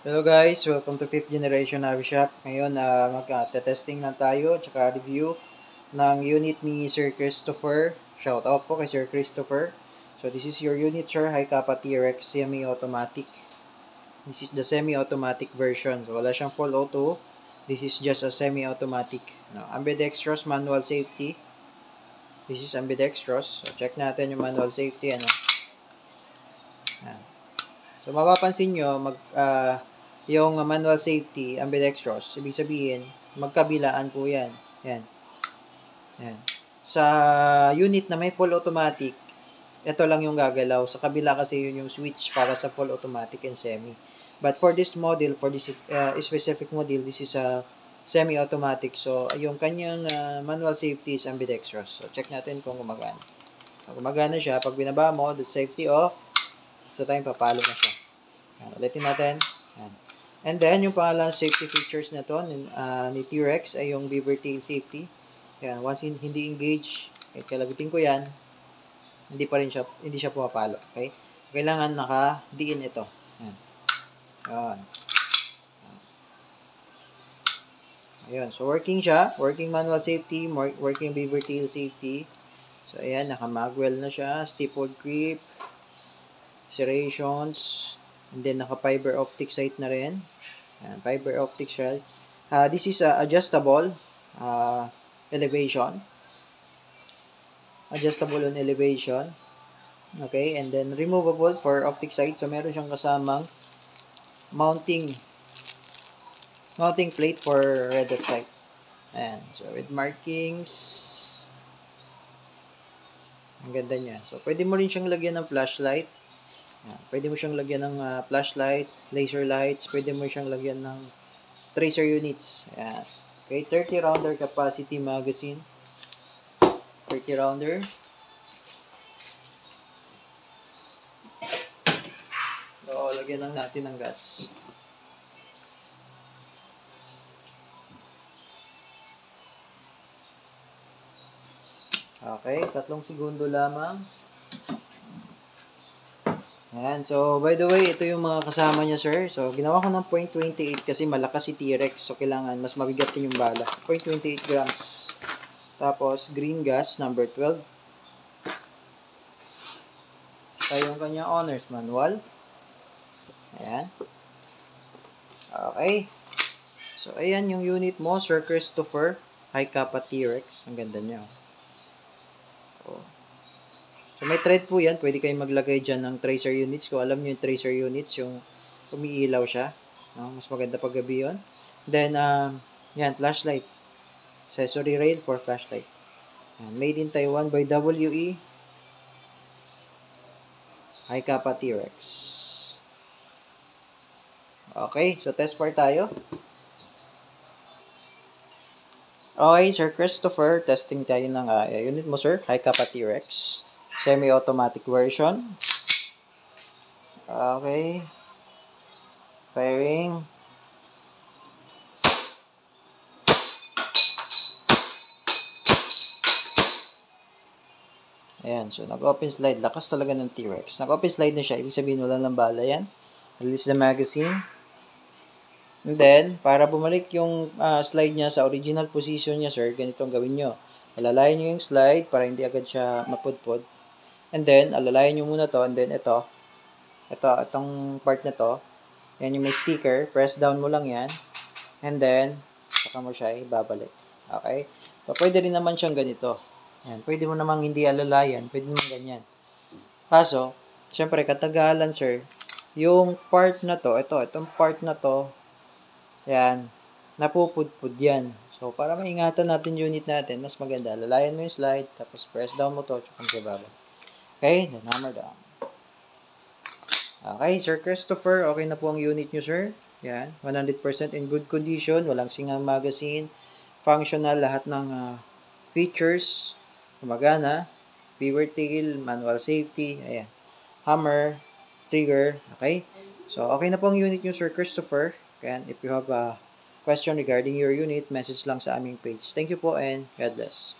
Hello guys, welcome to 5th generation Navi Shop. Ngayon, mag-testing lang tayo at saka review ng unit ni Sir Christopher. Shout out po kay Sir Christopher. So this is your unit, sir. High Kappa TRX semi-automatic. This is the semi-automatic version. So wala siyang full auto. This is just a semi-automatic. Ambidextrous manual safety. This is ambidextrous. So check natin yung manual safety. Yan. So mapapansin nyo, yung manual safety, ambidextrous, ibig sabihin, magkabilaan po yan. Yan. Yan. Sa unit na may full automatic, ito lang yung gagalaw. Sa kabila kasi yun yung switch para sa full automatic and semi. But for this model, for this specific model, this is a semi-automatic. So, yung kanyang manual safety is ambidextrous. So, check natin kung gumagana. So, gumagana siya. Pag binaba mo, the safety off. Sa time, papalo na siya. Yan. Ulitin natin. Yan. And then, yung pangalan safety features na to ni T-Rex ay yung beaver tail safety. Yan. Once hindi engage, kalabitin ko yan, hindi siya pumapalo. Okay? Kailangan naka-diin ito. Yan. Yan. Ayun. So, working siya. Working manual safety, working beaver tail safety. So, ayan. Naka-magwell na siya. Stapled grip. Serrations. And then, naka-fiber optic sight na rin. Ayan, fiber optic siya. This is adjustable elevation. Adjustable on elevation. Okay, and then removable for optic sight. So, meron siyang kasamang mounting plate for red dot sight. Ayan, so with markings. Ang ganda niya. So, pwede mo rin siyang lagyan ng flashlight. Pwede mo siyang lagyan ng flashlight, laser lights, pwede mo siyang lagyan ng tracer units. Ayan. Okay, 30 rounder capacity magazine. 30 rounder. So, lagyan lang natin ng gas. Okay, 3 segundo lamang. Ayan, so by the way, ito yung mga kasama niya, sir. So, ginawa ko ng 0.28 kasi malakas si T-Rex. So, kailangan mas mabigat din yung bala. 0.28 grams. Tapos, green gas, number 12. Tayo yung kanyang owner's manual. Ayan. Okay. So, ayan yung unit mo, Sir Christopher. High Kappa T-Rex. Ang ganda niya. So, may thread po yan. Pwede kayong maglagay dyan ng tracer units. Kung alam nyo yung tracer units, yung umiilaw siya. No? Mas maganda pag gabi yun. Then, yan, flashlight. Accessory rail for flashlight. Yan, made in Taiwan by WE. High Kappa T-Rex. Okay, so test part tayo. Okay, Sir Christopher, testing tayo ng unit mo, sir. High Kappa T-Rex. Semi-automatic version. Okay. Firing. Ayan, so nag-open slide. Lakas talaga ng T-Rex. Nag-open slide na siya. Ibig sabihin wala lang bala yan. Release the magazine. And then, para bumalik yung slide niya sa original position niya, sir, ganito ang gawin nyo. Alalayan nyo yung slide para hindi agad siya mapudpod. And then, alalayan nyo muna to. And then, itong part na to. Yan yung may sticker. Press down mo lang yan. And then, saka mo siya ibabalik. Okay? So, pwede rin naman siyang ganito. Yan. Pwede mo namang hindi alalayan. Pwede naman ganyan. Kaso, syempre, katagalan, sir, yung part na to, itong part na to, yan, napupudpud yan. So, para maingatan natin unit natin, mas maganda. Alalayan mo yung slide, tapos press down mo to, tsaka sa baba. Okay, then hammer down. Okay, Sir Christopher, okay na po ang unit nyo, sir. Yan, 100% in good condition, walang singang magazine, functional, lahat ng features, gumagana, beaver tail, manual safety, ayan, hammer, trigger, okay. So, okay na po ang unit nyo, Sir Christopher. And if you have a question regarding your unit, message lang sa aming page. Thank you po and God bless.